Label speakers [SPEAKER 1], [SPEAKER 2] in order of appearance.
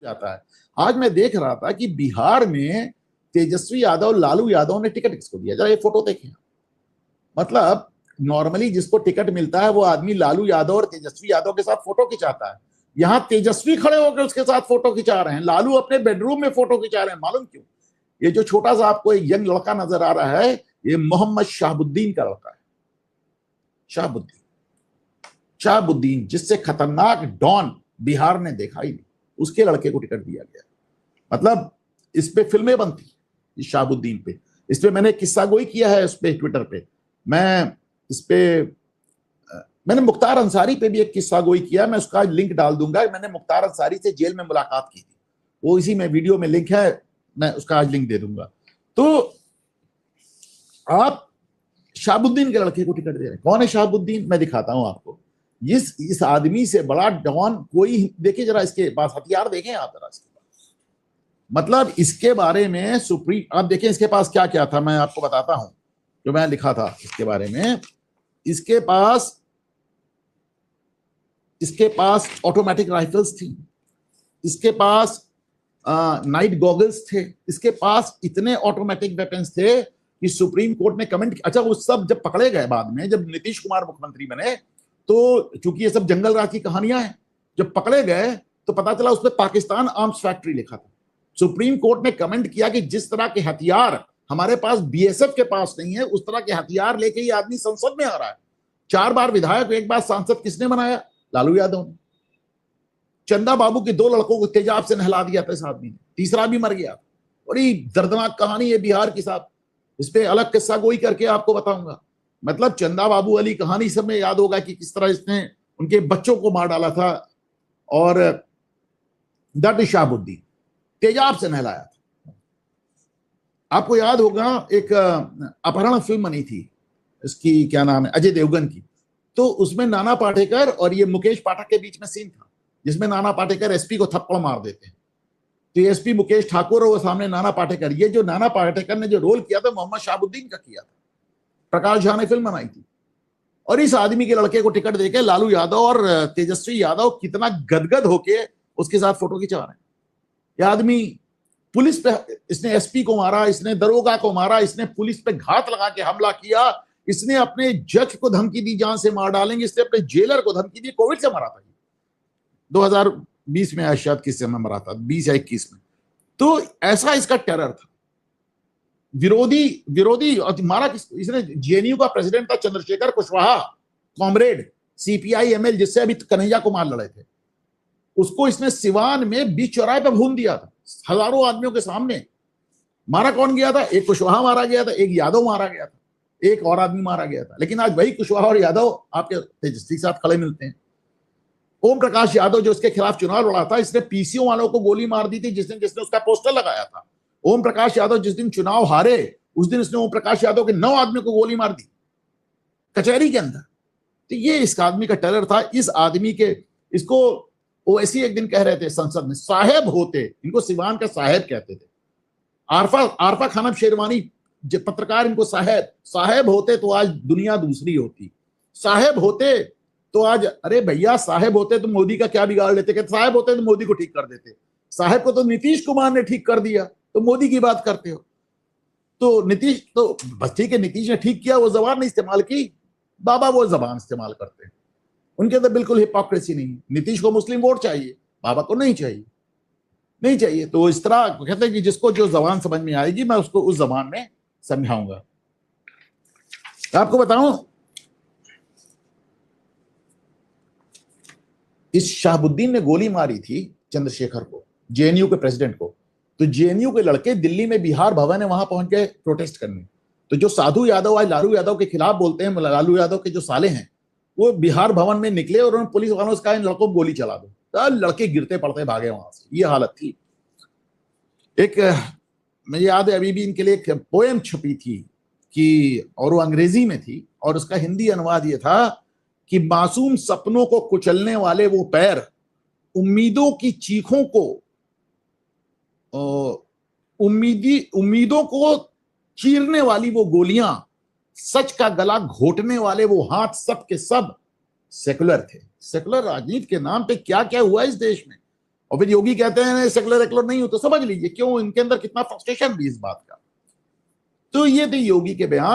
[SPEAKER 1] जाता है। आज मैं देख रहा था कि बिहार में तेजस्वी यादव, लालू यादव ने टिकट किसको दिया, जरा ये फोटो देखें। मतलब नॉर्मली जिसको टिकट मिलता है वो आदमी लालू यादव और तेजस्वी यादव के साथ फोटो खिंचाता है। यहां तेजस्वी खड़े होकर उसके साथ फोटो खिंचा रहे हैं, लालू अपने बेडरूम में फोटो खिंचा रहे हैं। मालूम क्यों? ये जो छोटा सा आपको एक यंग लड़का नजर आ रहा है, ये मोहम्मद शहाबुद्दीन का लड़का है। शहाबुद्दीन, शहाबुद्दीन जिससे खतरनाक डॉन बिहार ने देखा ही नहीं, उसके लड़के को टिकट दिया गया। मतलब इस पे फिल्में बनती, इस शहाबुद्दीन पे। इस पे मैंने किस्सा गोई किया है, उस पे ट्विटर पे। मैं इस पे मैंने मुख्तार अंसारी पे भी एक किस्सा गोई किया, मैं उसका लिंक डाल दूंगा। मैंने मुख्तार अंसारी से जेल में मुलाकात की थी, वो इसी में वीडियो में लिंक है, मैं उसका आज लिंक दे दूंगा। तो आप शहाबुद्दीन के लड़के को टिकट दे रहे हैं। कौन है शहाबुद्दीन? मैं दिखाता हूं आपको। इस आदमी से बड़ा डॉन कोई, देखिए जरा इसके पास हथियार देखें आप जरा इसके पास। मतलब इसके बारे में सुप्रीम, आप देखें इसके पास क्या क्या था, मैं आपको बताता हूं जो मैं लिखा था इसके बारे में। इसके पास ऑटोमेटिक राइफल्स थी, इसके पास नाइट गॉगल्स थे, इसके पास इतने ऑटोमेटिक वेपन्स थे कि सुप्रीम कोर्ट ने कमेंट। अच्छा, वो सब जब पकड़े गए बाद में, जब नीतीश कुमार मुख्यमंत्री बने, तो चूंकि ये सब जंगल राज की कहानियां हैं, जब पकड़े गए तो पता चला उसमें पाकिस्तान आर्म्स फैक्ट्री लिखा था। सुप्रीम कोर्ट ने कमेंट किया कि जिस तरह के हथियार हमारे पास बीएसएफ के पास नहीं है, उस तरह के हथियार लेके ये आदमी संसद में आ रहा है। 4 बार विधायक, 1 बार सांसद किसने बनाया? लालू यादव ने। चंदा बाबू के 2 लड़कों को तेजाब से नहला दिया था इस आदमी ने, तीसरा भी मर गया। बड़ी दर्दनाक कहानी है बिहार की साहब, इस पे अलग किस्सा गोई करके आपको बताऊंगा। मतलब चंदा बाबू वाली कहानी सब में याद होगा कि किस तरह इसने उनके बच्चों को मार डाला था, और दैट इज शहाबुद्दीन, तेजाब से नहलाया था। आपको याद होगा एक अपहरण फिल्म बनी थी, इसकी क्या नाम है, अजय देवगन की। तो उसमें नाना पाटेकर और ये मुकेश पाठक के बीच में सीन था, जिसमें नाना पाटेकर एसपी को थप्पड़ मार देते हैं। तो एसपी मुकेश ठाकुर और वो सामने नाना पाटेकर, ये जो नाना पाटेकर ने जो रोल किया था मोहम्मद शहाबुद्दीन का किया था, प्रकाश झा ने फिल्म बनाई थी। और इस आदमी के लड़के को टिकट देके लालू यादव और तेजस्वी यादव कितना गदगद होके उसके साथ फोटो खिंचा रहे हैं। यह आदमी पुलिस पे, इसने एसपी को मारा, इसने दरोगा को मारा, इसने पुलिस पे घात लगा के हमला किया, इसने अपने जज को धमकी दी जान से मार डालेंगे, इसने अपने जेलर को धमकी दी। कोविड से मरा था, 2020 में शायद किस समय मरा था, 20 या 21 में। तो ऐसा इसका टेरर था। विरोधी और मारा किसको? इसने जेएनयू का प्रेसिडेंट था Chandrashekhar Kushwaha, comrade CPI ML, जिससे अभी कन्हैया कुमार लड़े थे, उसको इसने सिवान में बीच चौराहे पर भून दिया था, हजारों आदमियों के सामने। मारा कौन गया था? एक कुशवाहा मारा गया था, एक यादव मारा गया था, एक और आदमी मारा गया था। लेकिन आज वही कुशवाहा और यादव आपके तेजस्वी के साथ खड़े मिलते हैं। ओम प्रकाश यादव जो इसके खिलाफ चुनाव लड़ा था, इसने पीसीओ वालों को गोली मार दी थी जिसने उसका पोस्टर लगाया था। ओम प्रकाश यादव जिस दिन चुनाव हारे, उस दिन इसने ओम प्रकाश यादव के 9 आदमियों को गोली मार दी कचहरी के अंदर। तो ये इस आदमी का टेरर था। इस आदमी के, इसको ओवैसी एक दिन कह रहे थे संसद में, साहेब होते, इनको सिवान का साहेब कहते थे। आरफा खानम शेरवानी पत्रकार इनको साहेब होते तो आज दुनिया दूसरी होती। साहेब होते तो आज, अरे भैया साहेब होते तो मोदी का क्या बिगाड़ लेते? कहते साहेब होते तो मोदी को ठीक कर देते। साहेब को तो नीतीश कुमार ने ठीक कर दिया, तो मोदी की बात करते हो? तो नीतीश तो बस ठीक है, नीतीश ने ठीक किया, वो जबान नहीं इस्तेमाल की, बाबा वो जबान इस्तेमाल करते हैं। उनके अंदर बिल्कुल हिपोक्रेसी नहीं है। नीतीश को मुस्लिम वोट चाहिए, बाबा को नहीं चाहिए, नहीं चाहिए। तो इस तरह कहते हैं कि जिसको जो जबान समझ में आएगी मैं उसको उस जबान में समझाऊंगा। आपको बताऊं, इस शहाबुद्दीन ने गोली मारी थी चंद्रशेखर को, जेएनयू के प्रेसिडेंट को। तो जेएनयू के लड़के दिल्ली में बिहार भवन है, वहां पहुंच गए प्रोटेस्ट करने। तो जो साधु यादव आज लालू यादव के खिलाफ बोलते हैं, लालू यादव के जो साले हैं, वो बिहार भवन में निकले और उन्होंने पुलिस वालों से कहा इन लड़कों को गोली चला दो। तो लड़के गिरते पड़ते भागे वहां से, ये हालत थी। एक मुझे याद है अभी भी इनके लिए एक पोएम छपी थी कि, और वो अंग्रेजी में थी, और उसका हिंदी अनुवाद ये था कि मासूम सपनों को कुचलने वाले वो पैर, उम्मीदों की चीखों को, उम्मीदों को चीरने वाली वो गोलियां, सच का गला घोटने वाले वो हाथ, सब के सब सेकुलर थे। सेकुलर राजनीति के नाम पे क्या क्या हुआ इस देश में। और फिर योगी कहते हैं सेकुलर एक्लर नहीं हो, तो समझ लीजिए क्यों इनके अंदर कितना फ्रस्ट्रेशन भी इस बात का। तो ये थे योगी के बयान।